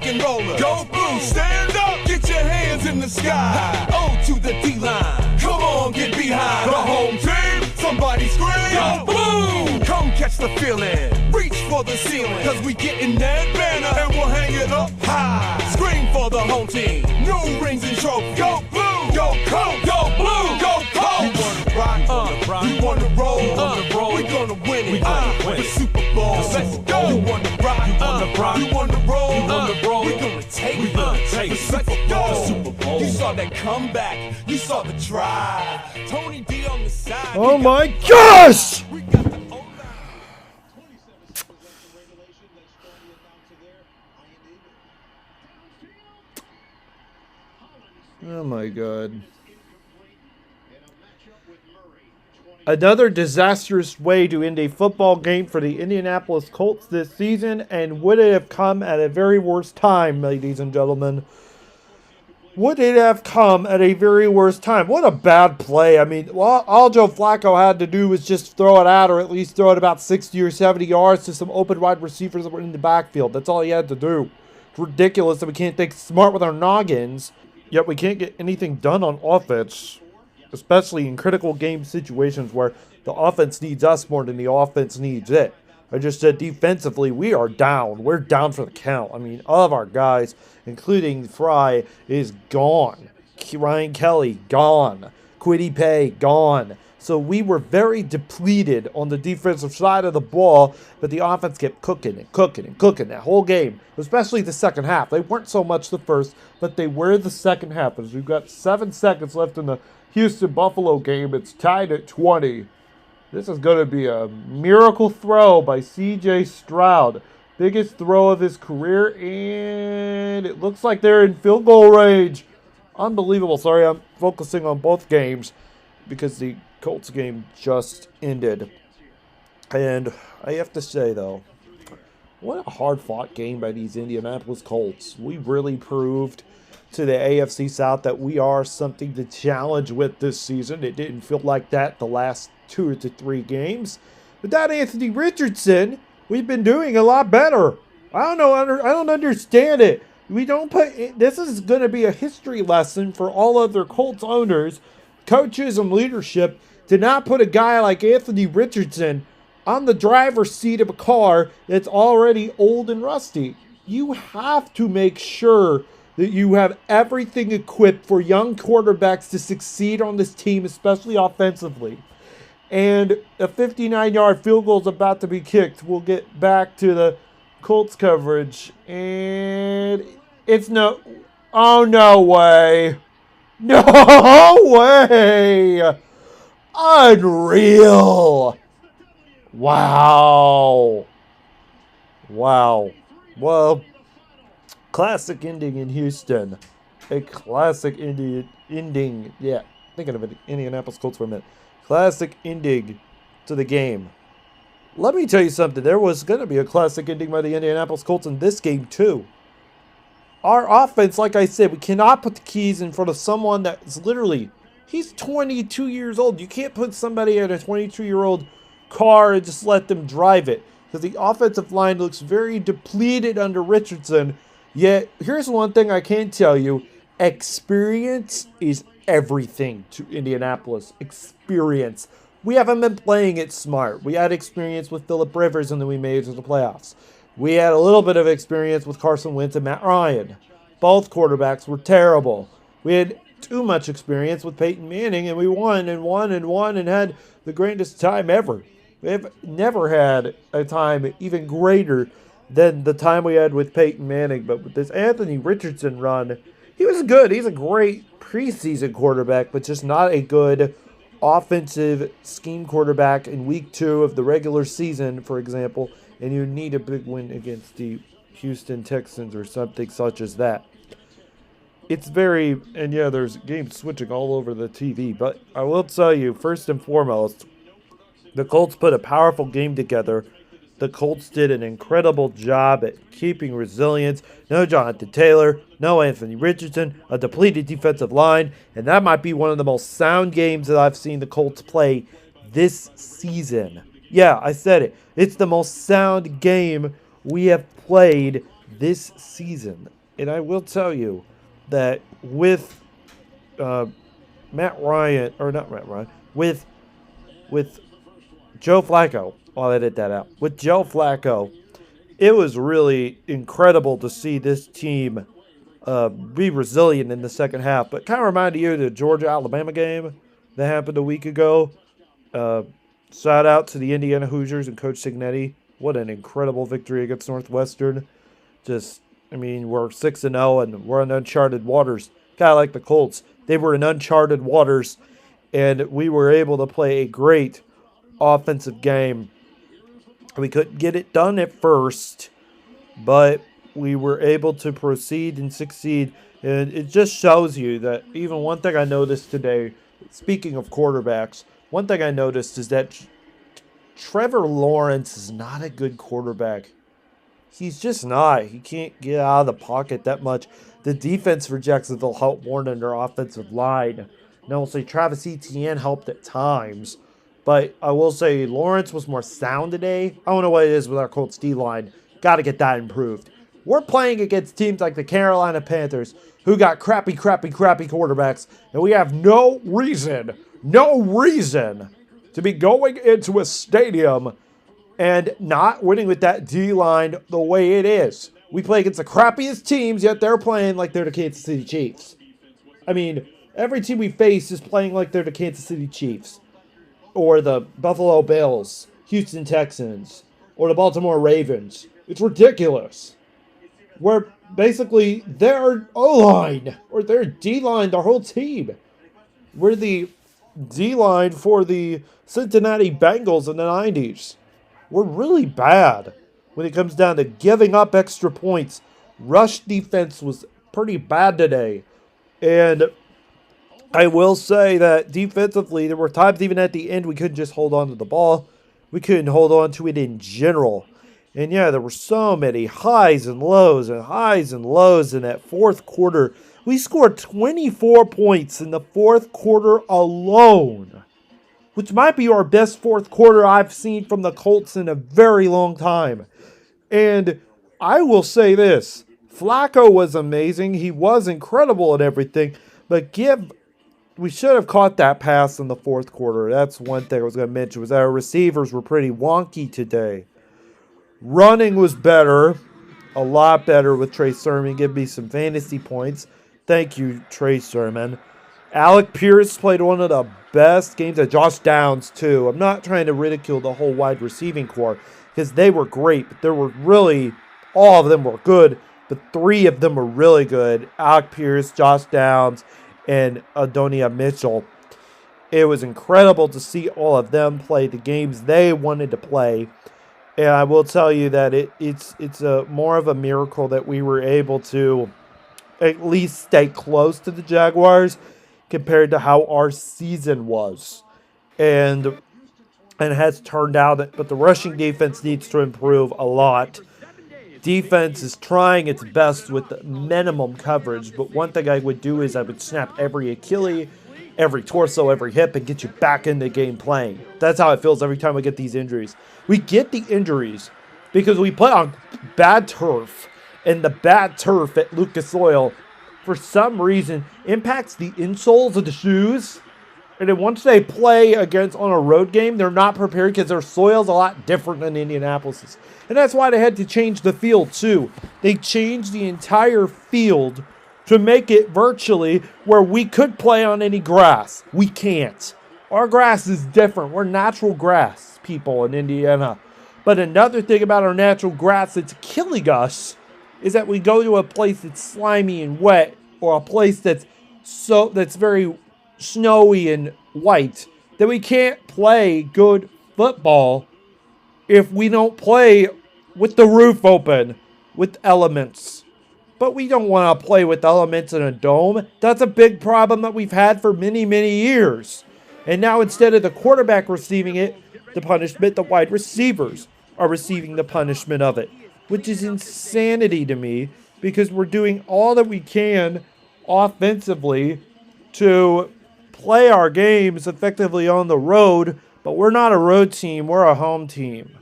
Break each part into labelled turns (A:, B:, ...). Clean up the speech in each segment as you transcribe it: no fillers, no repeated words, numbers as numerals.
A: and roller. Go blue, stand up, get your hands in the sky. O to the D-line, come on, get behind. The home team, somebody scream. Go blue, come catch the feeling. Reach for the ceiling, cause we getting that banner and we'll hang it up high. Scream for the home team, new rings and trophies. Go blue, go cold, go blue, go cold. You wanna rock, you wanna roll, we gonna win it, the Super Bowl. Let's go. You wanna rock, you wanna roll, we gonna take it, the Super Bowl. You saw that comeback, you saw the drive. Tony D on the side.
B: Oh my gosh! Oh my God. Another disastrous way to end a football game for the Indianapolis Colts this season, and would it have come at a very worst time, ladies and gentlemen? Would it have come at a very worst time? What a bad play. I mean, all Joe Flacco had to do was just throw it out, or at least throw it about 60 or 70 yards to some open wide receivers that were in the backfield. That's all he had to do. It's ridiculous that we can't think smart with our noggins, yet we can't get anything done on offense, especially in critical game situations where the offense needs us more than the offense needs it. I just said defensively, we are down. We're down for the count. I mean, all of our guys, including Fry, is gone. Ryan Kelly, gone. Kwity Paye, gone. So we were very depleted on the defensive side of the ball, but the offense kept cooking and cooking and cooking that whole game, especially the second half. They weren't so much the first, but they were the second half. As we've got 7 seconds left in the Houston-Buffalo game, it's tied at 20. This is going to be a miracle throw by C.J. Stroud. Biggest throw of his career, and it looks like they're in field goal range. Unbelievable. Sorry, I'm focusing on both games because the Colts game just ended. And I have to say, though, what a hard-fought game by these Indianapolis Colts. We really proved to the AFC South that we are something to challenge with this season. It didn't feel like that the last 2 to 3 games. Without Anthony Richardson, we've been doing a lot better. I don't know. I don't understand it. We don't put. This is going to be a history lesson for all other Colts owners, coaches, and leadership to not put a guy like Anthony Richardson on the driver's seat of a car that's already old and rusty. You have to make sure that you have everything equipped for young quarterbacks to succeed on this team, especially offensively. And a 59-yard field goal is about to be kicked. We'll get back to the Colts coverage. And it's no... Oh, no way. No way. Unreal. Wow. Wow. Well, classic ending in Houston. A classic ending. Yeah, thinking of it. Indianapolis Colts for a minute. Classic ending to the game. Let me tell you something. There was going to be a classic ending by the Indianapolis Colts in this game, too. Our offense, like I said, we cannot put the keys in front of someone that's literally, he's 22 years old. You can't put somebody in a 22-year-old car and just let them drive it. Because the offensive line looks very depleted under Richardson. Yet, here's one thing I can tell you. Experience is everything to Indianapolis. Experience. We haven't been playing it smart. We had experience with Phillip Rivers and then we made it to the playoffs. We had a little bit of experience with Carson Wentz and Matt Ryan. Both quarterbacks were terrible. We had too much experience with Peyton Manning and we won and won and won and had the greatest time ever. We have never had a time even greater than the time we had with Peyton Manning. But with this Anthony Richardson run, he was good. He's a great preseason quarterback, but just not a good offensive scheme quarterback in week 2 of the regular season, for example, and you need a big win against the Houston Texans or something such as that. It's very, and yeah, there's game switching all over the TV, but I will tell you, first and foremost, the Colts put a powerful game together. The Colts did an incredible job at keeping resilience. No Jonathan Taylor, no Anthony Richardson, a depleted defensive line, and that might be one of the most sound games that I've seen the Colts play this season. Yeah, I said it. It's the most sound game we have played this season. And I will tell you that with Matt Ryan, or not Matt Ryan, with Joe Flacco, I'll edit that out. With Joe Flacco, it was really incredible to see this team be resilient in the second half. But kind of reminded you of the Georgia-Alabama game that happened a week ago. Shout out to the Indiana Hoosiers and Coach Signetti. What an incredible victory against Northwestern. We're 6-0 and we're in uncharted waters. Kind of like the Colts. They were in uncharted waters, and we were able to play a great offensive game. We couldn't get it done at first, but we were able to proceed and succeed. And it just shows you that even one thing I noticed today, speaking of quarterbacks, one thing I noticed is that Trevor Lawrence is not a good quarterback. He's just not. He can't get out of the pocket that much. The defense for Jacksonville helped more than their offensive line. And I will say Travis Etienne helped at times. But I will say Lawrence was more sound today. I don't know what it is with our Colts D-line. Got to get that improved. We're playing against teams like the Carolina Panthers, who got crappy quarterbacks. And we have no reason to be going into a stadium and not winning with that D-line the way it is. We play against the crappiest teams, yet they're playing like they're the Kansas City Chiefs. I mean, every team we face is playing like they're the Kansas City Chiefs. Or the Buffalo Bills, Houston Texans, or the Baltimore Ravens. It's ridiculous. We're basically their O-line, or their D-line, their whole team. We're the D-line for the Cincinnati Bengals in the 90s. We're really bad when it comes down to giving up extra points. Rush defense was pretty bad today. And I will say that defensively, there were times even at the end we couldn't just hold on to the ball. We couldn't hold on to it in general. And yeah, there were so many highs and lows in that fourth quarter. We scored 24 points in the fourth quarter alone, which might be our best fourth quarter I've seen from the Colts in a very long time. And I will say this, Flacco was amazing. He was incredible at everything, but we should have caught that pass in the fourth quarter. That's one thing I was going to mention, was that our receivers were pretty wonky today. Running was better, a lot better with Trey Sermon. Give me some fantasy points. Thank you, Trey Sermon. Alec Pierce played one of the best games. Josh Downs, too. I'm not trying to ridicule the whole wide receiving corps because they were great, but all of them were good, but three of them were really good. Alec Pierce, Josh Downs, and Adonia Mitchell. It was incredible to see all of them play the games they wanted to play. And I will tell you that it's more of a miracle that we were able to at least stay close to the Jaguars compared to how our season was. And it has turned out but the rushing defense needs to improve a lot. Defense is trying its best with the minimum coverage, but one thing I would do is I would snap every Achilles, every torso, every hip, and get you back in the game playing. That's how it feels every time we get these injuries. We get the injuries because we play on bad turf, and the bad turf at Lucas Oil, for some reason, impacts the insoles of the shoes. And then once they play on a road game, they're not prepared because their soil's a lot different than Indianapolis's. And that's why they had to change the field too. They changed the entire field to make it virtually where we could play on any grass. We can't. Our grass is different. We're natural grass people in Indiana. But another thing about our natural grass that's killing us is that we go to a place that's slimy and wet, or a place that's very snowy and white, that we can't play good football if we don't play with the roof open with elements. But we don't want to play with elements in a dome. That's a big problem that we've had for many, many years. And now instead of the quarterback receiving the punishment, the wide receivers are receiving the punishment of it, which is insanity to me, because we're doing all that we can offensively to play our games effectively on the road, but we're not a road team. We're a home team.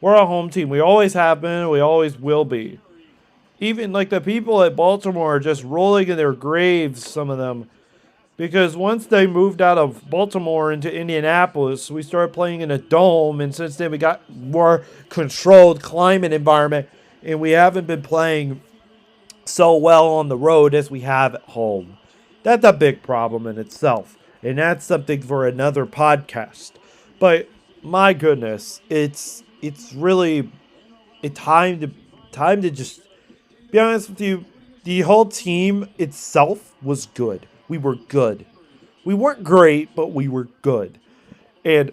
B: We're a home team. We always have been. We always will be. even like the people at Baltimore are just rolling in their graves, some of them. Because once they moved out of Baltimore into Indianapolis, we started playing in a dome, and since then we got more controlled climate environment, and we haven't been playing so well on the road as we have at home. That's a big problem in itself, and that's something for another podcast. But my goodness, it's really a time to just be honest with you. The whole team itself was good. We were good. We weren't great, but we were good. And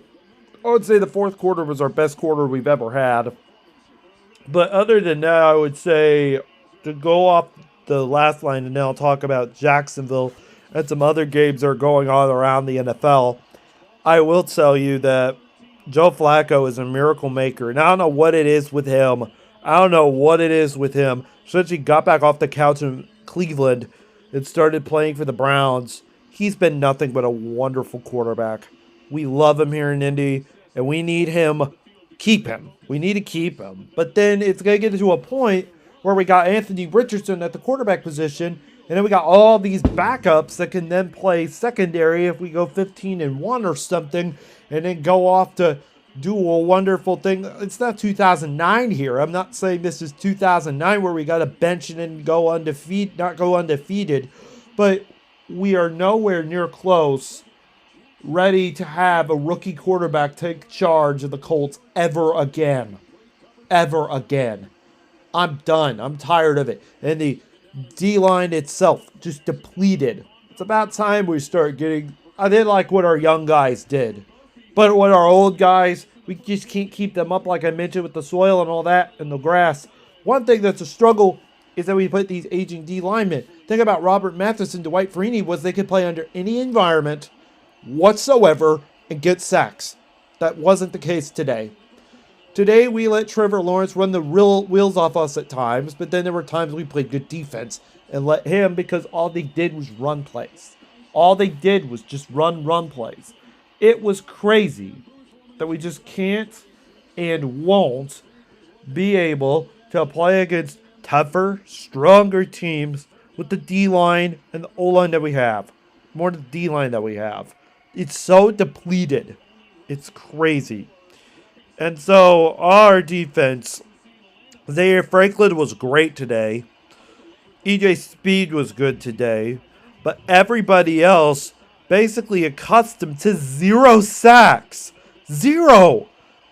B: I would say the fourth quarter was our best quarter we've ever had. But other than that, I would say to go off the last line and now talk about Jacksonville and some other games that are going on around the NFL. I will tell you that Joe Flacco is a miracle maker. And I don't know what it is with him. Since he got back off the couch in Cleveland and started playing for the Browns, he's been nothing but a wonderful quarterback. We love him here in Indy, and we need him. Keep him. We need to keep him. But then it's going to get to a point where we got Anthony Richardson at the quarterback position, and then we got all these backups that can then play secondary if we go 15-1 or something, and then go off to do a wonderful thing. It's not 2009 here. I'm not saying this is 2009 where we got to bench and then not go undefeated, but we are nowhere near close ready to have a rookie quarterback take charge of the Colts ever again. Ever again. I'm done. I'm tired of it. And the D-line itself just depleted. It's about time we start getting... I didn't like what our young guys did. But what our old guys, we just can't keep them up like I mentioned with the soil and all that and the grass. One thing that's a struggle is that we put these aging D linemen. Think about Robert Mathis and Dwight Freeney was they could play under any environment whatsoever and get sacks. That wasn't the case today. Today we let Trevor Lawrence run the real wheels off us at times, but then there were times we played good defense and let him because all they did was run plays. All they did was just run plays. It was crazy that we just can't and won't be able to play against tougher, stronger teams with the D-line and the O-line that we have. More the D-line that we have. It's so depleted. It's crazy. And so our defense, Zaire Franklin was great today. EJ Speed was good today. But everybody else basically accustomed to 0 sacks. 0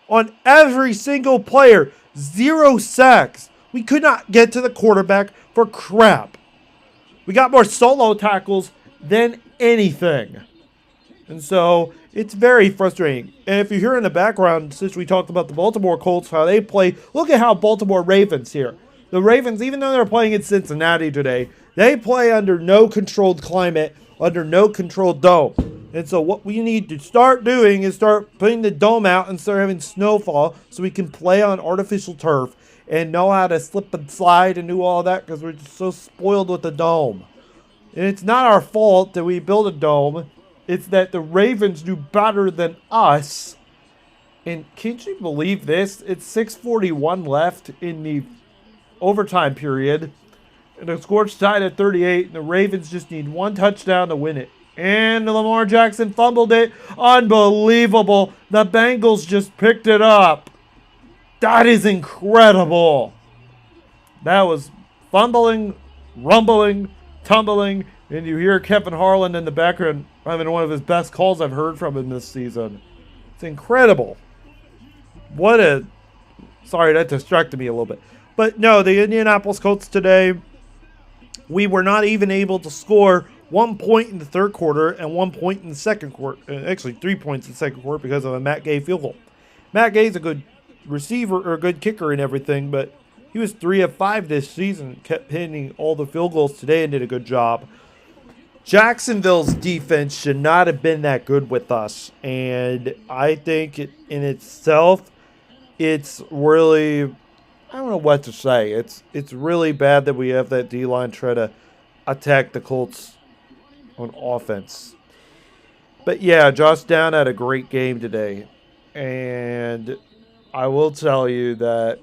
B: on every single player. 0 sacks. We could not get to the quarterback for crap. We got more solo tackles than anything. And so it's very frustrating. And if you hear in the background, since we talked about the Baltimore Colts, how they play, look at how Baltimore Ravens here. The Ravens, even though they're playing in Cincinnati today, they play under no controlled climate, under no controlled dome. And so what we need to start doing is start putting the dome out and start having snowfall so we can play on artificial turf and know how to slip and slide and do all that because we're just so spoiled with the dome. And it's not our fault that we built a dome. It's that the Ravens do better than us. And can't you believe this? It's 6:41 left in the overtime period. And the score's tied at 38. And the Ravens just need one touchdown to win it. And Lamar Jackson fumbled it. Unbelievable. The Bengals just picked it up. That is incredible. That was fumbling, rumbling, tumbling. And you hear Kevin Harlan in the background having one of his best calls I've heard from him this season. It's incredible. Sorry, that distracted me a little bit. But no, the Indianapolis Colts today, we were not even able to score 1 point in the third quarter and 1 point in the second quarter. Actually, 3 points in the second quarter because of a Matt Gay field goal. Matt Gay's a good receiver or a good kicker and everything, but he was 3 of 5 this season, kept hitting all the field goals today and did a good job. Jacksonville's defense should not have been that good with us, and I think in itself, it's really, I don't know what to say. It's really bad that we have that D-line try to attack the Colts on offense. But yeah, Josh Downs had a great game today, and I will tell you that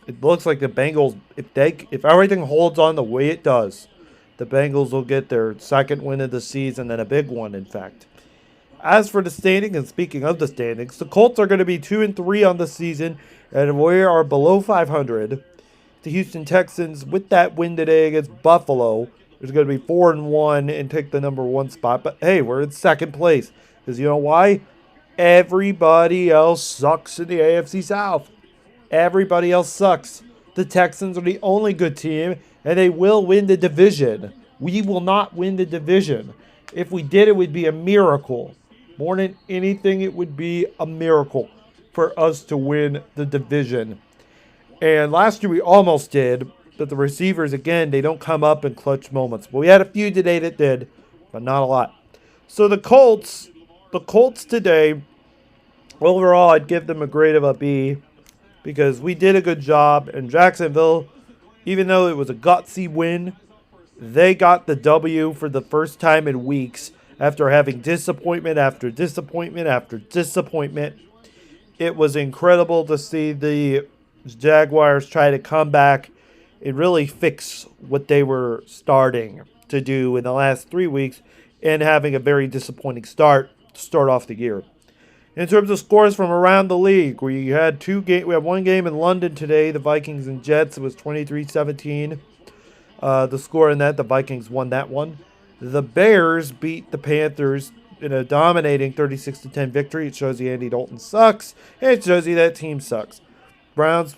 B: it looks like the Bengals, if everything holds on the way it does, the Bengals will get their second win of the season, and a big one, in fact. As for the standings, and speaking of the standings, the Colts are going to be 2-3 on the season, and we are below 500. The Houston Texans, with that win today against Buffalo, is going to be 4-1 and take the number 1 spot. But hey, we're in second place. Because you know why? Everybody else sucks in the AFC South. Everybody else sucks. The Texans are the only good team, and they will win the division. We will not win the division. If we did, it would be a miracle. More than anything, it would be a miracle for us to win the division. And last year we almost did, but the receivers, again, they don't come up in clutch moments. But we had a few today that did, but not a lot. So the Colts today, overall, I'd give them a grade of a B because we did a good job. And Jacksonville, even though it was a gutsy win, they got the W for the first time in weeks after having disappointment after disappointment after disappointment. It was incredible to see the Jaguars try to come back and really fix what they were starting to do in the last 3 weeks and having a very disappointing start to start off the year. In terms of scores from around the league, we had one game in London today, the Vikings and Jets. It was 23-17. The score in that, the Vikings won that one. The Bears beat the Panthers in a dominating 36-10 victory. It shows you Andy Dalton sucks, and it shows you that team sucks. Browns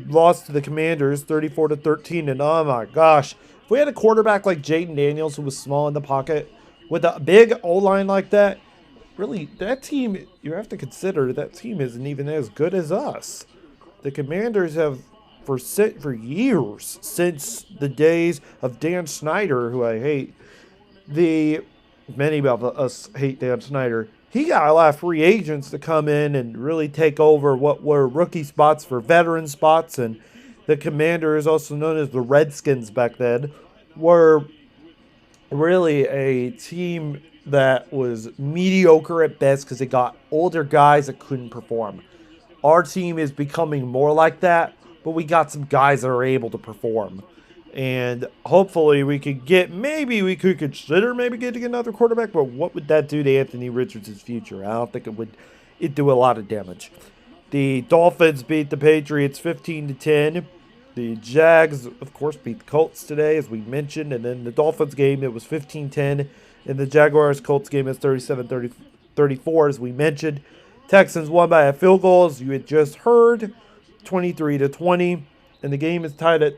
B: lost to the Commanders 34-13, and oh my gosh, if we had a quarterback like Jaden Daniels who was small in the pocket with a big O-line like that, really, that team, you have to consider that team isn't even as good as us. The Commanders have, for years, since the days of Dan Snyder, who I hate, many of us hate Dan Snyder, he got a lot of free agents to come in and really take over what were rookie spots for veteran spots. And the Commanders, also known as the Redskins back then, were really a team that was mediocre at best because they got older guys that couldn't perform. Our team is becoming more like that, but we got some guys that are able to perform. And hopefully we could consider getting another quarterback, but what would that do to Anthony Richards' future? I don't think it'd do a lot of damage. The Dolphins beat the Patriots 15-10. The Jags, of course, beat the Colts today, as we mentioned. And then the Dolphins game, it was 15-10. And the Jaguars-Colts game is 37-34, as we mentioned. Texans won by a field goal, as you had just heard, 23-20. And the game is tied at,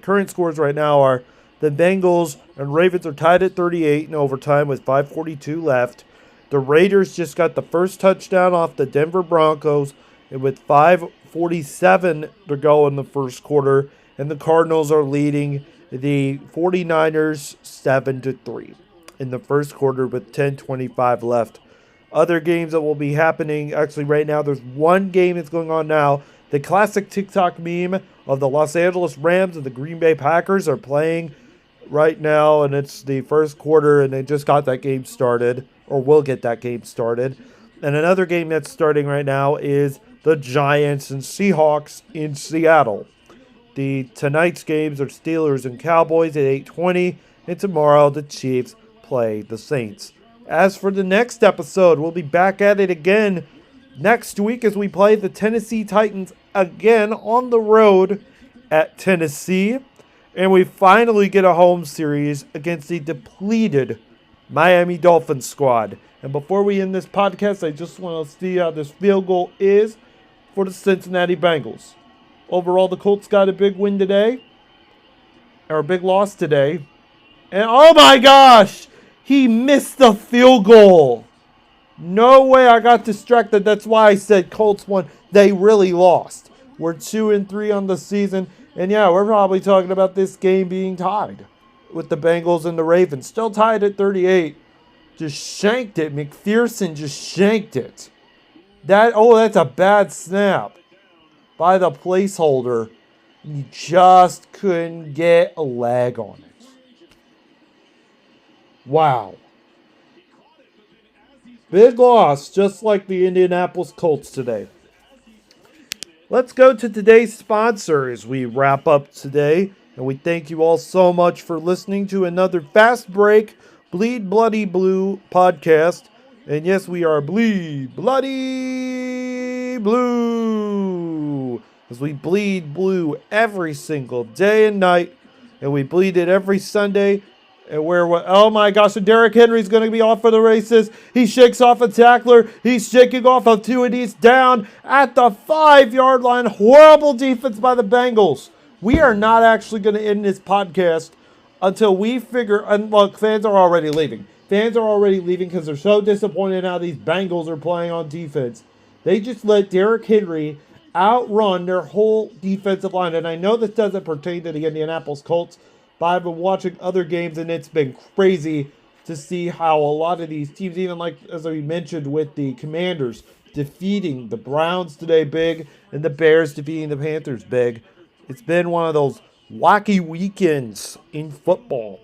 B: current scores right now are the Bengals and Ravens are tied at 38 in overtime with 5:42 left. The Raiders just got the first touchdown off the Denver Broncos and with 5:47 to go in the first quarter. And the Cardinals are leading the 49ers 7-3 in the first quarter with 10:25 left. Other games that will be happening, actually right now, there's one game that's going on now. The classic TikTok meme of the Los Angeles Rams and the Green Bay Packers are playing right now, and it's the first quarter, and they just got that game started, or will get that game started. And another game that's starting right now is the Giants and Seahawks in Seattle. Tonight's games are Steelers and Cowboys at 8:20, and tomorrow the Chiefs play the Saints. As for the next episode, we'll be back at it again next week as we play the Tennessee Titans again on the road at Tennessee. And we finally get a home series against the depleted Miami Dolphins squad. And before we end this podcast, I just want to see how this field goal is for the Cincinnati Bengals. Overall, the Colts got a big win today, or a big loss today. And oh my gosh, he missed the field goal. No way, I got distracted. That's why I said Colts won. They really lost. We're 2-3 on the season. And yeah, we're probably talking about this game being tied with the Bengals and the Ravens. Still tied at 38. Just shanked it. McPherson just shanked it. That's a bad snap by the placeholder. You just couldn't get a leg on it. Wow. Big loss, just like the Indianapolis Colts today. Let's go to today's sponsor as we wrap up today. And we thank you all so much for listening to another Fast Break Bleed Bloody Blue podcast. And yes, we are Bleed Bloody Blue, as we bleed blue every single day and night. And we bleed it every Sunday. And oh my gosh, and Derrick Henry's going to be off for the races. He shakes off a tackler. He's shaking off a two, and he's down at the 5-yard line. Horrible defense by the Bengals. We are not actually going to end this podcast until we figure, and look, fans are already leaving. Fans are already leaving because they're so disappointed how these Bengals are playing on defense. They just let Derrick Henry outrun their whole defensive line. And I know this doesn't pertain to the Indianapolis Colts, but I've been watching other games, and it's been crazy to see how a lot of these teams, even like as we mentioned with the Commanders, defeating the Browns today big, and the Bears defeating the Panthers big. It's been one of those wacky weekends in football.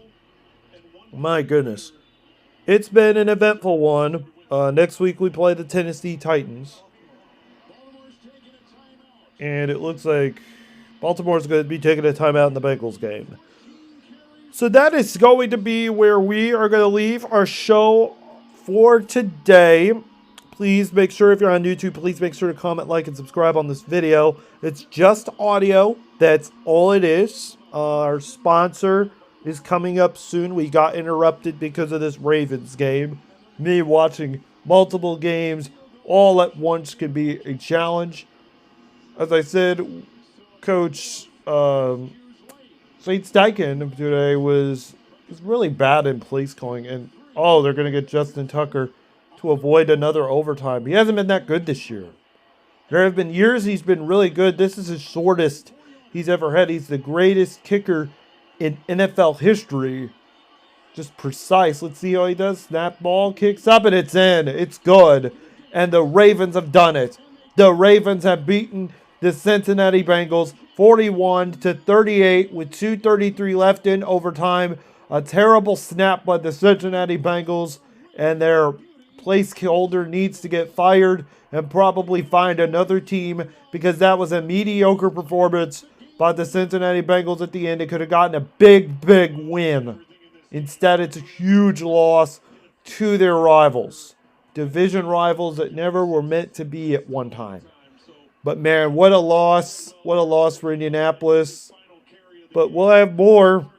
B: My goodness. It's been an eventful one. Next week we play the Tennessee Titans. And it looks like Baltimore's going to be taking a timeout in the Bengals game. So that is going to be where we are going to leave our show for today. Please make sure, if you're on YouTube, please make sure to comment, like, and subscribe on this video. It's just audio. That's all it is. Our sponsor is coming up soon. We got interrupted because of this Ravens game. Me watching multiple games all at once can be a challenge. As I said, Coach St. Steichen today was really bad in place calling. And, they're going to get Justin Tucker to avoid another overtime. He hasn't been that good this year. There have been years he's been really good. This is his shortest he's ever had. He's the greatest kicker in NFL history. Just precise. Let's see how he does. Snap ball, kicks up, and it's in. It's good. And the Ravens have done it. The Ravens have beaten the Cincinnati Bengals 41-38 with 2:33 left in overtime. A terrible snap by the Cincinnati Bengals, and their placeholder needs to get fired and probably find another team, because that was a mediocre performance by the Cincinnati Bengals at the end. It could have gotten a big, big win. Instead, it's a huge loss to their rivals. Division rivals that never were meant to be at one time. But man, what a loss. What a loss for Indianapolis. But we'll have more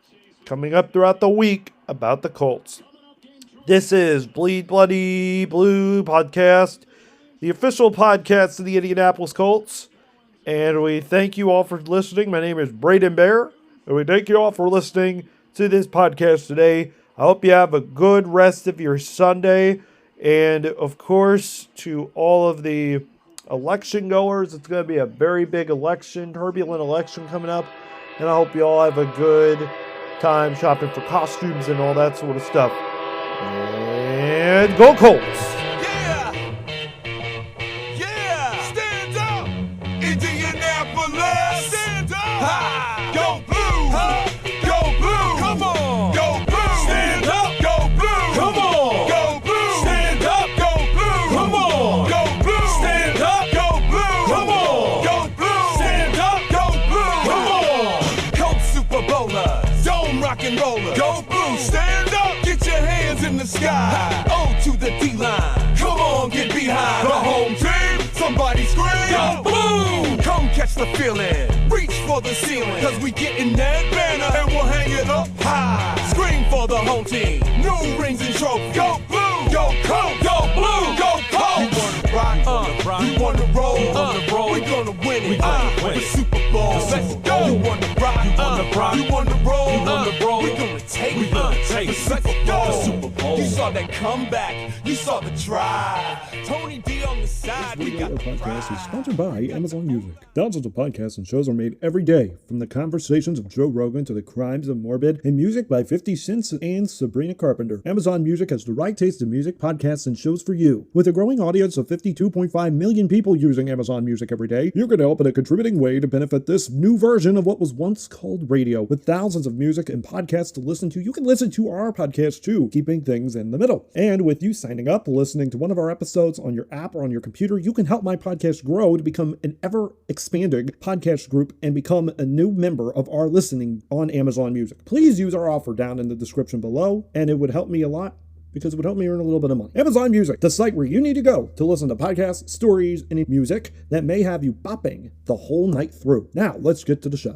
B: coming up throughout the week about the Colts. This is Bleed Bloody Blue Podcast, the official podcast of the Indianapolis Colts. And we thank you all for listening. My name is Braydyn Bear, and we thank you all for listening to this podcast today. I hope you have a good rest of your Sunday. And, of course, to all of the election goers, it's going to be a very big election, turbulent election coming up. And I hope you all have a good time shopping for costumes and all that sort of stuff. And go Colts!
A: Yeah! Yeah! Stand up! Indianapolis! Stand up! Ha! Go blue! Ha! Go blue! Come on! Go blue! Stand up! Go blue! Come on! Go blue! Stand up! Go blue! Come on! Go blue! Stand up! Go blue! Come on! Go blue! Stand up! Go blue! Come on! Colts Super Bowlers! Dome rock and roller! Go blue! Stand up! Get your hands in the sky! O to the D-line! Come on, get behind! The home team! Somebody scream! Go blue! Come catch the feeling! Reach for the ceiling! Cause we getting that banner and we'll hang it up high! Scream for the home team! New rings and trophies! Go blue! Go Colts! Go blue! Go Colts! You wanna rock? You wanna roll? We gonna win it! The Super Bowl! Let's go! You wanna rock? You wanna roll? We gonna take it! The Super Bowl! You saw that comeback! You saw the drive! Tony D on the side!
C: This video podcast is sponsored by Amazon Music. Thousands of podcasts and shows are made every day, from the conversations of Joe Rogan to the crimes of Morbid, and music by 50 Cent and Sabrina Carpenter. Amazon Music has the right taste in music, podcasts, and shows for you. With a growing audience of 52.5 million people using Amazon Music every day, you can help in a contributing way to benefit this new version of what was once called radio. With thousands of music and podcasts to listen to, you can listen to our podcast too, keeping things in the middle. And with you signing up, listening to one of our episodes on your app or on your computer, you can help my podcast grow to become an ever-expanding podcast group and become a new member of our listening on Amazon Music. Please use our offer down in the description below, and it would help me a lot because it would help me earn a little bit of money. Amazon Music, the site where you need to go to listen to podcasts, stories, and music that may have you bopping the whole night through. Now, let's get to the show.